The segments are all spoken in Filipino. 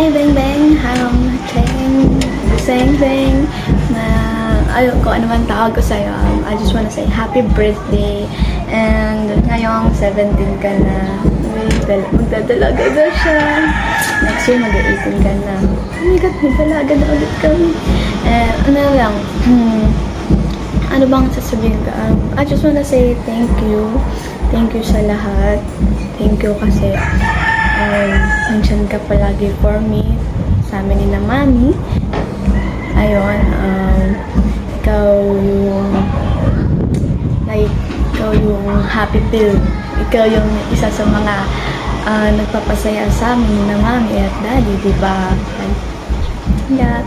Hi, Beng Beng! Cheng! Seng Seng! Na, ayun ko, ano man tawag ko sa'yo. I just wanna say happy birthday. And ngayong 17 ka na. Magdadalaga na siya. Next year, mag-18 ka na. Oh my God, magdalaga na ulit kami. And ano lang, ano bang sasabihin ka? I just wanna say thank you. Thank you sa lahat. Thank you kasi nandiyan ka palagi for me, sa amin ni na mami. Ayun, ikaw yung happy pill. Ikaw yung isa sa mga nagpapasaya sa amin ni na mami at daddy, diba? Yeah.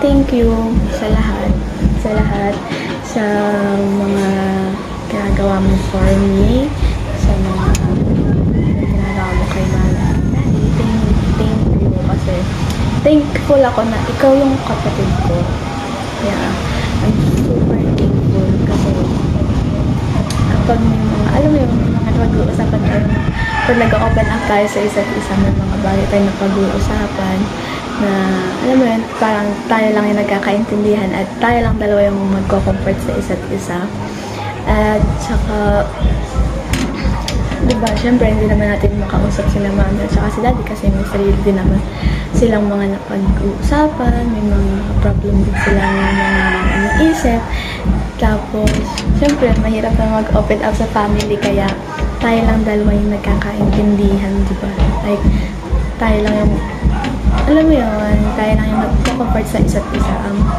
Thank you sa lahat. Sa mga ginagawa mo for me. Sa mga ginagawa mo kay mami at daddy. Thank you kasi thankful ako na ikaw yung kapatid ko. Yeah. I'm super thankful kasi kapag may mga, alam mo yung mga pag-uusapan tayo, pag nag-open up tayo sa isa't isa, may mga bagay tayo na pag-uusapan na, alam mo yun, parang tayo lang yung nagkakaintindihan at tayo lang dalawa yung magko-comfort sa isa't isa. At saka, diba, syempre hindi naman natin makausap sila mami at saka si daddy kasi may sarili din naman silang mga napag-uusapan, may mga problem din silang mga iniisip. Tapos, syempre, mahirap na mag-open up sa family kaya tayo lang dalawa yung nagkakaintindihan, diba? Like, tayo lang yung, alam mo yun, tayo lang yung nagko-comfort sa isa't isa.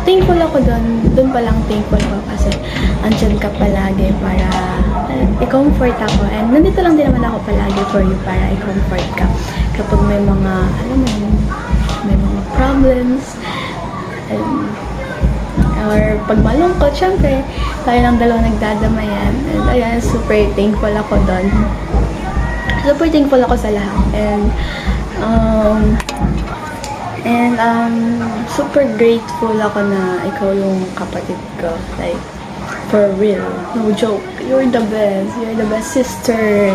Thankful ako dun pa lang thankful ako kasi andyan ka palagi para i-comfort ako. And nandito lang din naman ako palagi for you para i-comfort ka. Kapag may mga, alam mo yun, may mga problems, or pag malungkot, syempre, tayo lang dalawa nagdadamayan. And ayan, super thankful ako doon. Super thankful ako sa lahat. And super grateful ako na ikaw yung kapatid ko. Like, for real. No joke. You're the best. You're the best sister.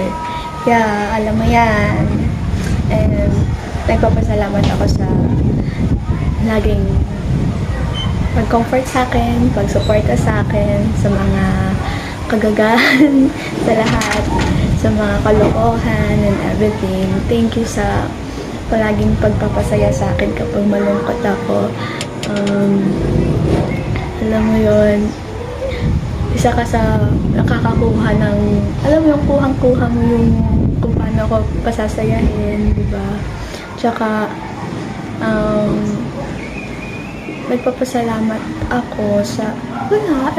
Yeah, alam mo yan. And nagpapasalamat ako sa laging pag-comfort sa akin, pag-suporta sa akin, sa mga kagagahan, sa lahat, sa mga kalokohan and everything. Thank you sa palaging pagpapasaya sa akin kapag malungkot ako. Alam mo yun, isa ka sa nakakakuha ng, alam mo yung kuhang-kuha mo yung kung paano ako pasasayahin, diba? Tsaka, nagpapasalamat ako sa,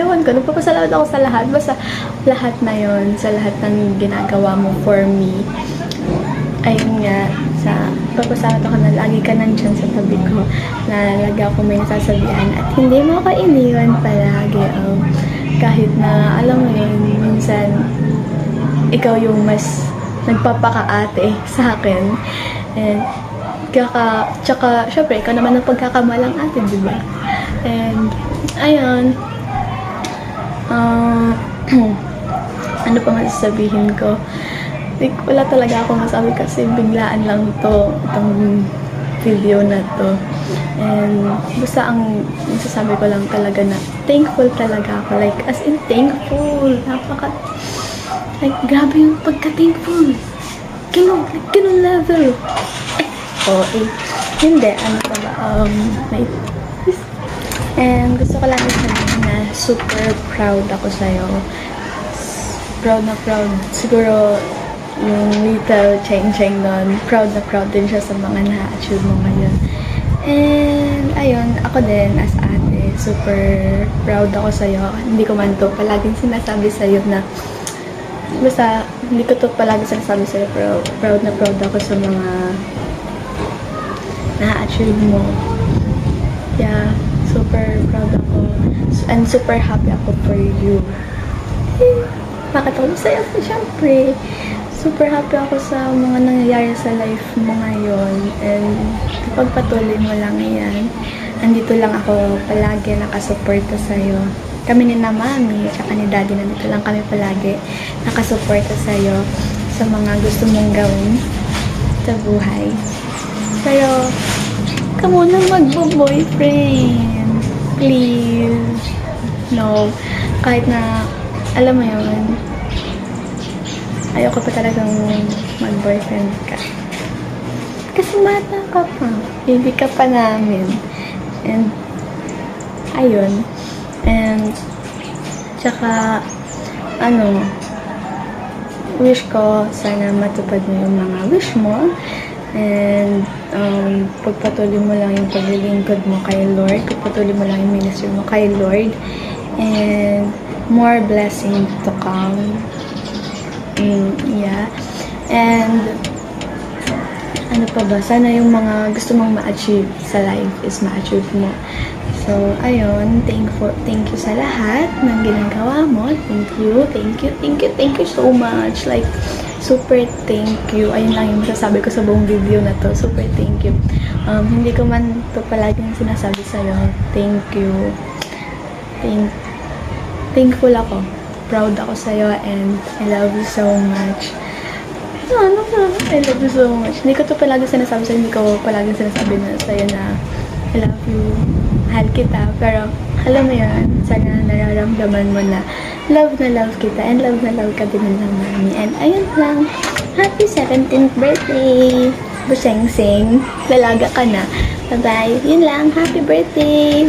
ewan ko, nagpapasalamat ako sa lahat, basta lahat na yon, sa lahat ng ginagawa mo for me. Ayun nga, nagpapasalamat ako na lagi ka nandyan sa tabi ko, na lagi ako may nasasabihan at hindi mo ako iniwan palagi. Kahit na, alam mo yun, minsan, ikaw yung mas nagpapakaate sa akin. And, tsaka, syempre, ikaw naman ang pagkakamalang atin, di ba? And, ayun, ano pa masasabihin ko? Like, wala talaga ako masabi kasi biglaan lang itong video na to. And, basta ang masasabi ko lang talaga na thankful talaga ako. Like, as in thankful. Like, grabe yung pagka-thankful. Ganun level. Hindi, ano pa ba, and gusto ko lang sabihin na super proud ako sa'yo. Proud na proud. Siguro, yung little Cheng nun, proud na proud din siya sa mga na-achieve mo ngayon. And, ayun, ako din, as ate, super proud ako sa'yo. Hindi ko man to palaging sinasabi sa'yo na, basta, hindi ko to palaging sinasabi sa'yo, pero proud na proud ako sa mga na-achieve mo. Yeah, super proud ako. And super happy ako for you. Bakit ako masaya ako? Siyempre, super happy ako sa mga nangyayari sa life mo ngayon. And pagpatuloy mo lang yan. Andito lang ako palagi nakasuporta sa'yo. Kami ni na mami, tsaka ni daddy, nandito lang kami palagi nakasuporta sa'yo sa mga gusto mong gawin sa buhay. Pero, ka muna magbo-boyfriend. Please. No. Kahit na, alam mo yun, ayoko pa talagang mag-boyfriend ka. Kasi bata ka pa. Hindi ka pa namin. And, ayun. And, tsaka, wish ko sana matupad mo yung mga wish mo. And, pagpatuloy mo lang yung paglilingkod mo kay Lord. Pagpatuloy mo lang yung ministry mo kay Lord. And, more blessing to come. Yeah. And, ano pa ba? Sana yung mga gusto mong ma-achieve sa life is ma-achieve mo. So, ayun. Thank you sa lahat ng ginagawa mo. Thank you so much. Like, super thank you. Ayun lang yung masasabi ko sa buong video na to. Super thank you. Hindi ko man to palaging sinasabi sa'yo. Thank you. Thankful ako. Proud ako sa'yo and I love you so much. I love you so much. Hindi ko to palagi sinasabi sa'yo. Hindi ko palagi sinasabi na sa'yo na I love you. Mahal kita. Pero, alam mo yan, sana nararamdaman mo na love kita and love na love ka din ng mami. And ayun lang. Happy 17th birthday! Buseng-sing. Lalaga ka na. Bye-bye. Yun lang. Happy birthday!